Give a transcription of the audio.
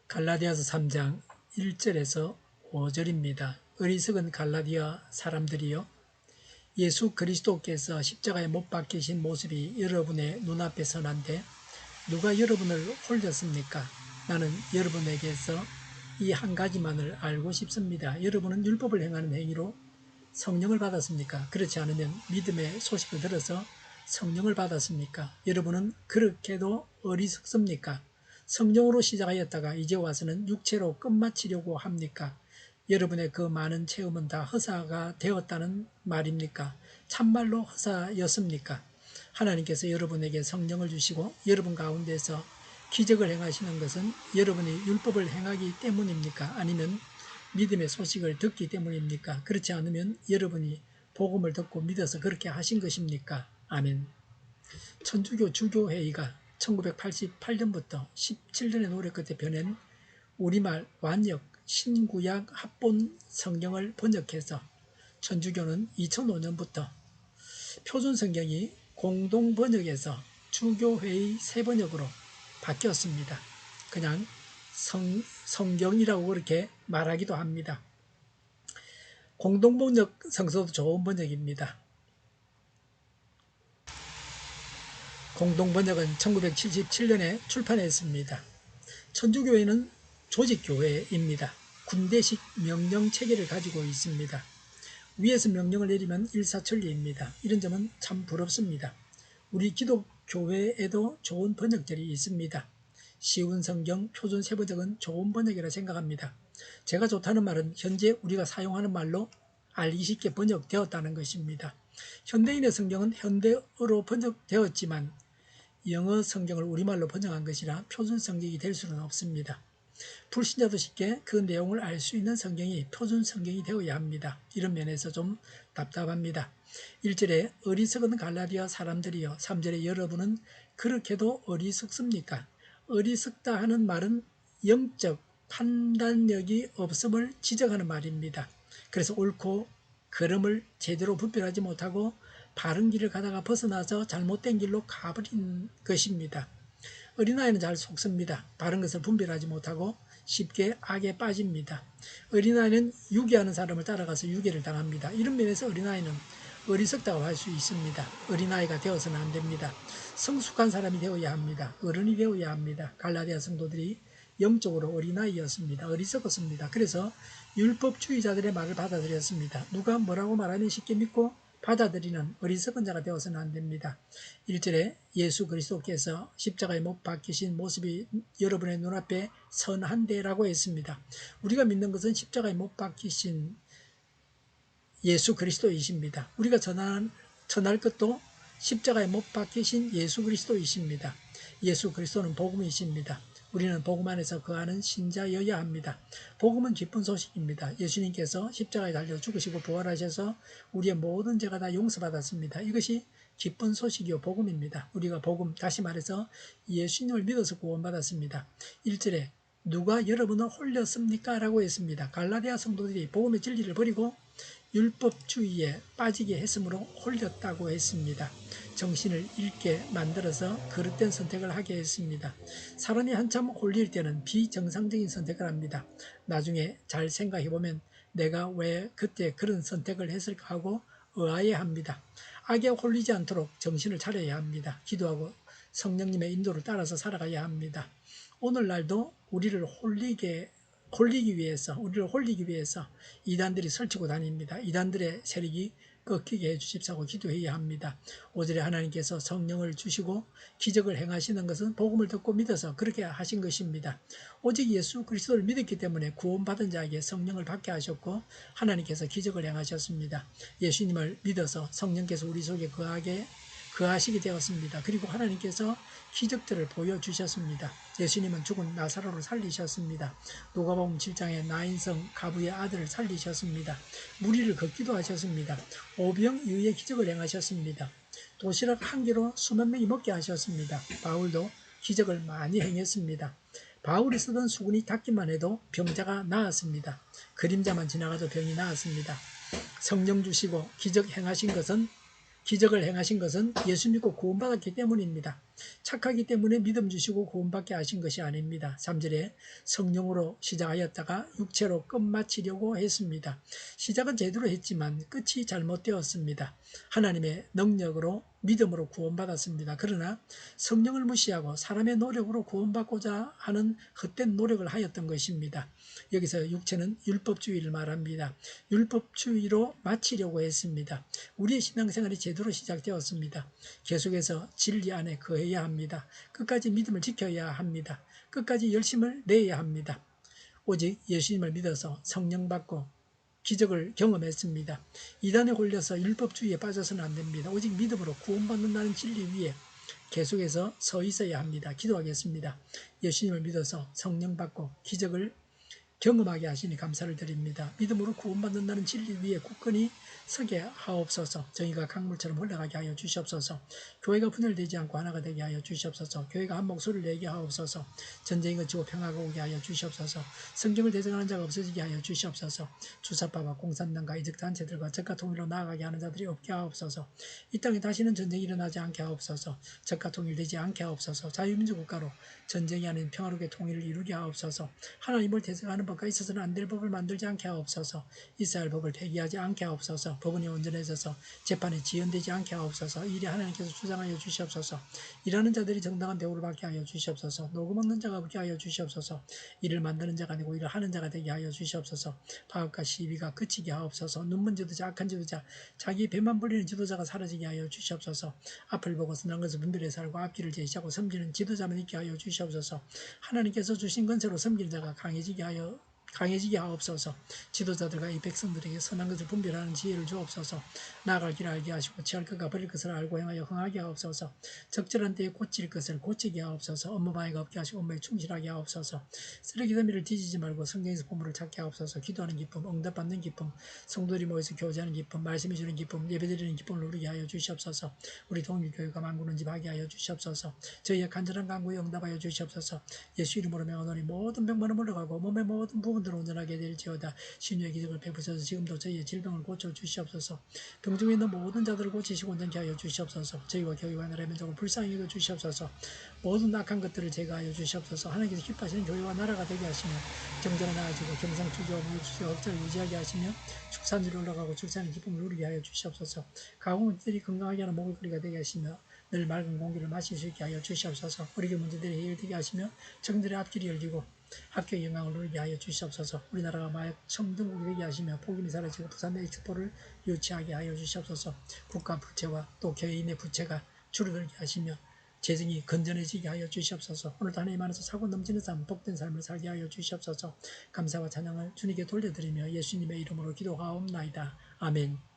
갈라디아서 3장 1절에서 5절입니다. 어리석은 갈라디아 사람들이여, 예수 그리스도께서 십자가에 못 박히신 모습이 여러분의 눈앞에 선한데 누가 여러분을 홀렸습니까? 나는 여러분에게서 이 한 가지만을 알고 싶습니다. 여러분은 율법을 행하는 행위로 성령을 받았습니까? 그렇지 않으면 믿음의 소식을 들어서 성령을 받았습니까? 여러분은 그렇게도 어리석습니까? 성령으로 시작하였다가 이제 와서는 육체로 끝마치려고 합니까? 여러분의 그 많은 체험은 다 허사가 되었다는 말입니까? 참말로 허사였습니까? 하나님께서 여러분에게 성령을 주시고 여러분 가운데서 기적을 행하시는 것은 여러분이 율법을 행하기 때문입니까? 아니면 믿음의 소식을 듣기 때문입니까? 그렇지 않으면 여러분이 복음을 듣고 믿어서 그렇게 하신 것입니까? 아멘. 천주교 주교회의가 1988년부터 17년의 노력 끝에 펴낸 우리말 완역 신구약 합본 성경을 번역해서 천주교는 2005년부터 표준 성경이 공동 번역에서 주교회의 새 번역으로 바뀌었습니다. 그냥 성경이라고 그렇게 말하기도 합니다. 공동 번역 성서도 좋은 번역입니다. 공동 번역은 1977년에 출판했습니다. 천주교회는 조직교회입니다. 군대식 명령체계를 가지고 있습니다. 위에서 명령을 내리면 일사천리입니다. 이런 점은 참 부럽습니다. 우리 기독교회에도 좋은 번역들이 있습니다. 쉬운 성경 표준 세번역은 좋은 번역이라 생각합니다. 제가 좋다는 말은 현재 우리가 사용하는 말로 알기 쉽게 번역되었다는 것입니다. 현대인의 성경은 현대어로 번역되었지만 영어 성경을 우리말로 번역한 것이라 표준 성경이 될 수는 없습니다. 불신자도 쉽게 그 내용을 알 수 있는 성경이 표준 성경이 되어야 합니다. 이런 면에서 좀 답답합니다. 1절에 어리석은 갈라디아 사람들이여, 3절에 여러분은 그렇게도 어리석습니까? 어리석다 하는 말은 영적 판단력이 없음을 지적하는 말입니다. 그래서 옳고 그름을 제대로 분별하지 못하고 바른 길을 가다가 벗어나서 잘못된 길로 가버린 것입니다. 어린아이는 잘 속습니다. 바른 것을 분별하지 못하고 쉽게 악에 빠집니다. 어린아이는 유괴하는 사람을 따라가서 유괴를 당합니다. 이런 면에서 어린아이는 어리석다고 할 수 있습니다. 어린아이가 되어서는 안 됩니다. 성숙한 사람이 되어야 합니다. 어른이 되어야 합니다. 갈라디아 성도들이 영적으로 어린아이였습니다. 어리석었습니다. 그래서 율법주의자들의 말을 받아들였습니다. 누가 뭐라고 말하면 쉽게 믿고 받아들이는 어리석은 자가 되어서는 안 됩니다. 1절에 예수 그리스도께서 십자가에 못 박히신 모습이 여러분의 눈앞에 선한데라고 했습니다. 우리가 믿는 것은 십자가에 못 박히신 예수 그리스도이십니다. 우리가 전할 것도 십자가에 못 박히신 예수 그리스도이십니다. 예수 그리스도는 복음이십니다. 우리는 복음 안에서 거하는 신자여야 합니다. 복음은 기쁜 소식입니다. 예수님께서 십자가에 달려 죽으시고 부활하셔서 우리의 모든 죄가 다 용서받았습니다. 이것이 기쁜 소식이요 복음입니다. 우리가 복음, 다시 말해서 예수님을 믿어서 구원받았습니다. 1절에 누가 여러분을 홀렸습니까? 라고 했습니다. 갈라디아 성도들이 복음의 진리를 버리고 율법주의에 빠지게 했으므로 홀렸다고 했습니다. 정신을 잃게 만들어서 그릇된 선택을 하게 했습니다. 사람이 한참 홀릴 때는 비정상적인 선택을 합니다. 나중에 잘 생각해보면 내가 왜 그때 그런 선택을 했을까 하고 의아해합니다. 악에 홀리지 않도록 정신을 차려야 합니다. 기도하고 성령님의 인도를 따라서 살아가야 합니다. 오늘날도 우리를 홀리기 위해서 이단들이 설치고 다닙니다. 이단들의 세력이 꺾이게 해주십사고 기도해야 합니다. 5절에 하나님께서 성령을 주시고 기적을 행하시는 것은 복음을 듣고 믿어서 그렇게 하신 것입니다. 오직 예수 그리스도를 믿었기 때문에 구원받은 자에게 성령을 받게 하셨고 하나님께서 기적을 행하셨습니다. 예수님을 믿어서 성령께서 우리 속에 거하시게 되었습니다. 그리고 하나님께서 기적들을 보여주셨습니다. 예수님은 죽은 나사로를 살리셨습니다. 누가복음 7장에 나인성 가부의 아들을 살리셨습니다. 무리를 걷기도 하셨습니다. 오병이어의 기적을 행하셨습니다. 도시락 한 개로 수만 명이 먹게 하셨습니다. 바울도 기적을 많이 행했습니다. 바울이 쓰던 수건이 닿기만 해도 병자가 나았습니다. 그림자만 지나가도 병이 나았습니다. 성령 주시고 기적을 행하신 것은 예수 믿고 구원받았기 때문입니다. 착하기 때문에 믿음 주시고 구원받게 하신 것이 아닙니다. 3절에 성령으로 시작하였다가 육체로 끝마치려고 했습니다. 시작은 제대로 했지만 끝이 잘못되었습니다. 하나님의 능력으로 믿음으로 구원받았습니다. 그러나 성령을 무시하고 사람의 노력으로 구원받고자 하는 헛된 노력을 하였던 것입니다. 여기서 육체는 율법주의를 말합니다. 율법주의로 마치려고 했습니다. 우리의 신앙생활이 제대로 시작되었습니다. 계속해서 진리 안에 거해야 합니다. 끝까지 믿음을 지켜야 합니다. 끝까지 열심을 내야 합니다. 오직 예수님을 믿어서 성령 받고 기적을 경험했습니다. 이단에 홀려서 율법주의에 빠져서는 안 됩니다. 오직 믿음으로 구원받는다는 진리 위에 계속해서 서 있어야 합니다. 기도하겠습니다. 예수님을 믿어서 성령 받고 기적을 경험하게 하시니 감사를 드립니다. 믿음으로 구원받는다는 진리 위에 굳건히 서게 하옵소서. 저희가 강물처럼 흘러가게 하여 주시옵소서. 교회가 분열되지 않고 하나가 되게 하여 주시옵소서. 교회가 한 목소리를 내게 하옵소서. 전쟁이 그치고 평화가 오게 하여 주시옵소서. 성경을 대적하는 자가 없어지게 하여 주시옵소서. 주사파와 공산당과 이적단체들과 적과 통일로 나아가게 하는 자들이 없게 하옵소서. 이 땅에 다시는 전쟁이 일어나지 않게 하옵소서. 적과 통일되지 않게 하옵소서. 자유민주 국가로 전쟁이 아닌 평화롭게 통일을 이루게 하옵소서. 하나님을 대적하는 법과 있어서는 안 될 법을 만들지 않게 하옵소서. 이스라엘 법을 폐기하지 않게 하옵소서. 법원이 온전해져서 재판에 지연되지 않게 하옵소서. 이 일에 하나님께서 주장하여 주시옵소서. 일하는 자들이 정당한 대우를 받게 하여 주시옵소서. 녹음없는 자가 없게 하여 주시옵소서. 일을 만드는 자가 아니고 일을 하는 자가 되게 하여 주시옵소서. 파업과 시비가 그치게 하옵소서. 눈먼 지도자, 악한 지도자, 자기 배만 불리는 지도자가 사라지게 하여 주시옵소서. 앞을 보고 선한 것을 분별해 살고 앞길을 제시하고 섬기는 지도자만 있게 하여 주시옵소서. 하나님께서 주신 건세로 섬기는 자가 강해지게 하옵소서. 지도자들과 이 백성들에게 선한 것을 분별하는 지혜를 주옵소서. 나아갈 길을 알게 하시고 취할 것과 버릴 것을 알고 행하여 흥하게 하옵소서. 적절한 때에 고칠 것을 고치게 하옵소서. 업무방해가 없게 하시고 업무에 충실하게 하옵소서. 쓰레기 더미를 뒤지지 말고 성경에서 보물을 찾게 하옵소서. 기도하는 기쁨, 응답받는 기쁨, 성도들이 모여서 교제하는 기쁨, 말씀해 주는 기쁨, 예배드리는 기쁨을 누리게 하여 주시옵소서. 우리 동일교회가 만구는 집 하게 하여 주시옵소서. 저희의 간절한 간구에 응답하여 주시옵소서. 예수 이름으로 명하노니 모든 병만은 물러가고 몸의 모든 부분들을 온전하게 될지어다. 신유의 기적을 베푸셔서 지금도 저희의 질병을 고쳐 주시옵소서. 병중에 있는 모든 자들을 고치시고 온전케 하여 주시옵소서. 저희와 교회와 나라의 민족을 불쌍히 여겨 주시옵소서. 모든 악한 것들을 제거하여 주시옵소서. 하나님께서 기뻐하시는 교회와 나라가 되게 하시며 경제가 나아지고 경상추조와 무역추조와 억자를 유지하게 하시며 축산율이 올라가고 축산의 기쁨을 누리게 하여 주시옵소서. 가공들이 건강하게 하는 먹을거리가 되게 하시며 늘 맑은 공기를 마실 수 있게 하여 주시옵소서. 우리 문제들이 해결되게 하시며 청들의 앞길이 열리고 학교의 영광을 누리게 하여 주시옵소서. 우리나라가 마약 청등국이 되게 하시며 폭염이 사라지고 부산의 엑스포를 유치하게 하여 주시옵소서. 국가 부채와 또 개인의 부채가 줄어들게 하시며 재정이 건전해지게 하여 주시옵소서. 오늘도 하나님 안에서 사고 넘치는 삶, 복된 삶을 살게 하여 주시옵소서. 감사와 찬양을 주님께 돌려드리며 예수님의 이름으로 기도하옵나이다. 아멘.